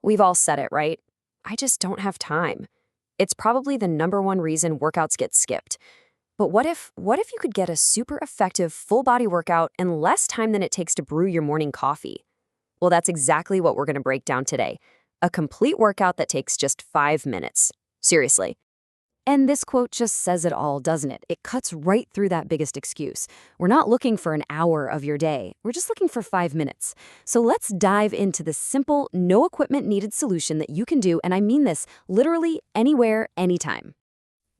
We've all said it, right? I just don't have time. It's probably the number one reason workouts get skipped. But what if you could get a super effective full body workout in less time than it takes to brew your morning coffee? Well, that's exactly what we're going to break down today. A complete workout that takes just 5 minutes. Seriously. And this quote just says it all, doesn't it? It cuts right through that biggest excuse. We're not looking for an hour of your day. We're just looking for 5 minutes. So let's dive into the simple, no equipment needed solution that you can do, and I mean this, literally anywhere, anytime.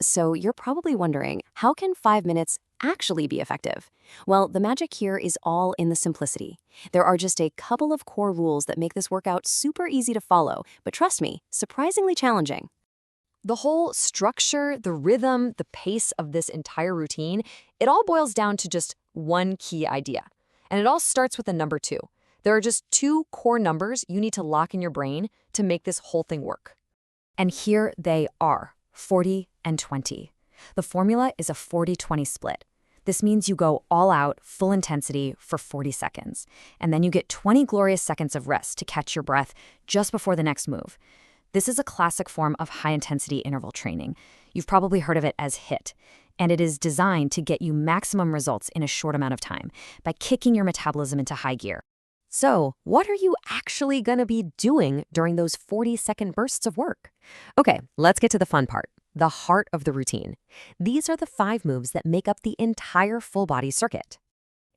So you're probably wondering, how can 5 minutes actually be effective? Well, the magic here is all in the simplicity. There are just a couple of core rules that make this workout super easy to follow, but trust me, surprisingly challenging. The whole structure, the rhythm, the pace of this entire routine, it all boils down to just one key idea. And it all starts with the number 2. There are just 2 core numbers you need to lock in your brain to make this whole thing work. And here they are, 40 and 20. The formula is a 40-20 split. This means you go all out, full intensity for 40 seconds. And then you get 20 glorious seconds of rest to catch your breath just before the next move. This is a classic form of high-intensity interval training. You've probably heard of it as HIIT, and it is designed to get you maximum results in a short amount of time by kicking your metabolism into high gear. So, what are you actually going to be doing during those 40-second bursts of work? Okay, let's get to the fun part, the heart of the routine. These are the 5 moves that make up the entire full-body circuit.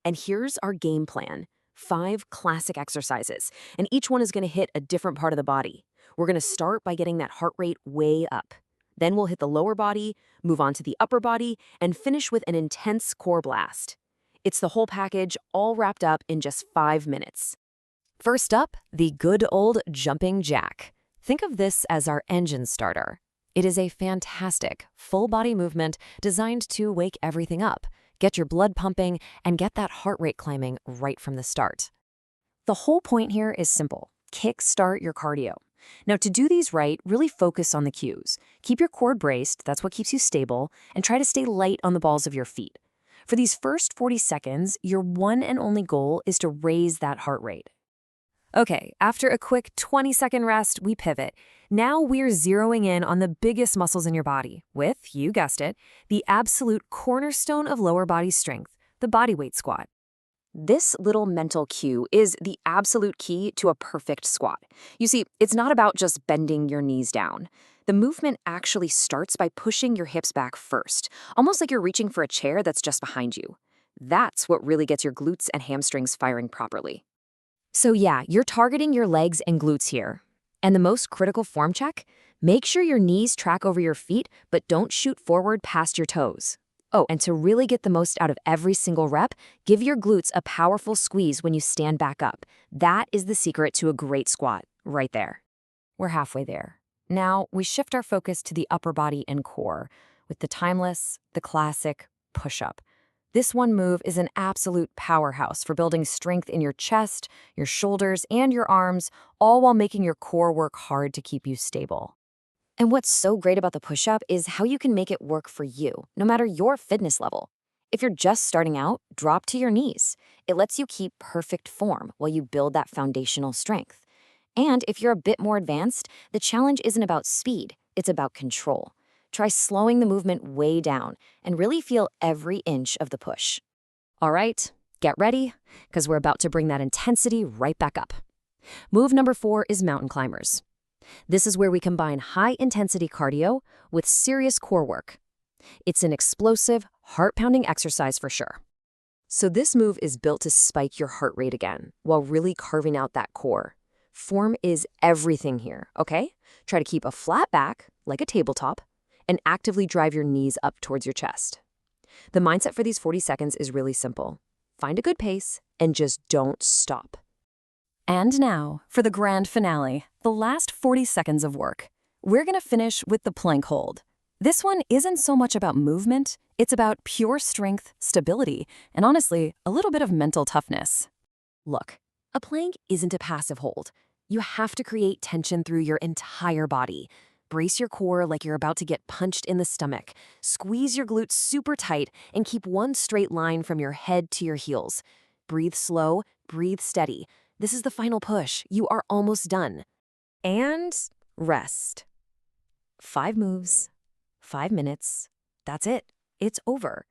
And here's our game plan. 5 classic exercises, and each one is going to hit a different part of the body. We're going to start by getting that heart rate way up. Then we'll hit the lower body, move on to the upper body, and finish with an intense core blast. It's the whole package, all wrapped up in just 5 minutes. First up, the good old jumping jack. Think of this as our engine starter. It is a fantastic, full-body movement designed to wake everything up, get your blood pumping, and get that heart rate climbing right from the start. The whole point here is simple. Kick-start your cardio. Now, to do these right, really focus on the cues. Keep your core braced, that's what keeps you stable, and try to stay light on the balls of your feet. For these first 40 seconds, your one and only goal is to raise that heart rate. Okay, after a quick 20-second rest, we pivot. Now we're zeroing in on the biggest muscles in your body with, you guessed it, the absolute cornerstone of lower body strength, the bodyweight squat. This little mental cue is the absolute key to a perfect squat. You see, it's not about just bending your knees down. The movement actually starts by pushing your hips back first, almost like you're reaching for a chair that's just behind you. That's what really gets your glutes and hamstrings firing properly. So yeah, you're targeting your legs and glutes here. And the most critical form check? Make sure your knees track over your feet, but don't shoot forward past your toes. Oh, and to really get the most out of every single rep, give your glutes a powerful squeeze when you stand back up. That is the secret to a great squat, right there. We're halfway there. Now, we shift our focus to the upper body and core with the timeless, the classic push-up. This one move is an absolute powerhouse for building strength in your chest, your shoulders, and your arms, all while making your core work hard to keep you stable. And what's so great about the push-up is how you can make it work for you, no matter your fitness level. If you're just starting out, drop to your knees. It lets you keep perfect form while you build that foundational strength. And if you're a bit more advanced, the challenge isn't about speed, it's about control. Try slowing the movement way down and really feel every inch of the push. All right, get ready, because we're about to bring that intensity right back up. Move number 4 is mountain climbers. This is where we combine high-intensity cardio with serious core work. It's an explosive, heart-pounding exercise for sure. So this move is built to spike your heart rate again, while really carving out that core. Form is everything here, okay? Try to keep a flat back, like a tabletop, and actively drive your knees up towards your chest. The mindset for these 40 seconds is really simple. Find a good pace, and just don't stop. And now, for the grand finale, the last 40 seconds of work. We're going to finish with the plank hold. This one isn't so much about movement, it's about pure strength, stability, and honestly, a little bit of mental toughness. Look, a plank isn't a passive hold. You have to create tension through your entire body. Brace your core like you're about to get punched in the stomach. Squeeze your glutes super tight and keep one straight line from your head to your heels. Breathe slow, breathe steady. This is the final push. You are almost done. And rest. 5 moves, 5 minutes. That's it. It's over.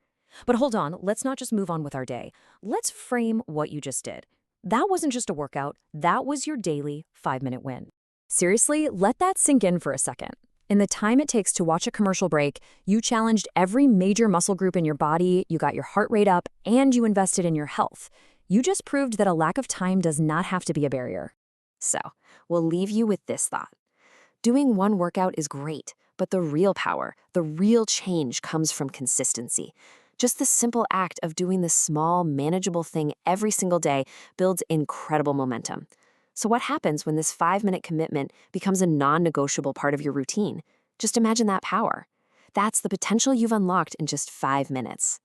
But hold on, let's not just move on with our day. Let's frame what you just did. That wasn't just a workout, that was your daily 5-minute win. Seriously, let that sink in for a second. In the time it takes to watch a commercial break, you challenged every major muscle group in your body, you got your heart rate up, and you invested in your health. You just proved that a lack of time does not have to be a barrier. So, we'll leave you with this thought. Doing one workout is great, but the real power, the real change comes from consistency. Just the simple act of doing this small, manageable thing every single day builds incredible momentum. So what happens when this 5-minute commitment becomes a non-negotiable part of your routine? Just imagine that power. That's the potential you've unlocked in just 5 minutes.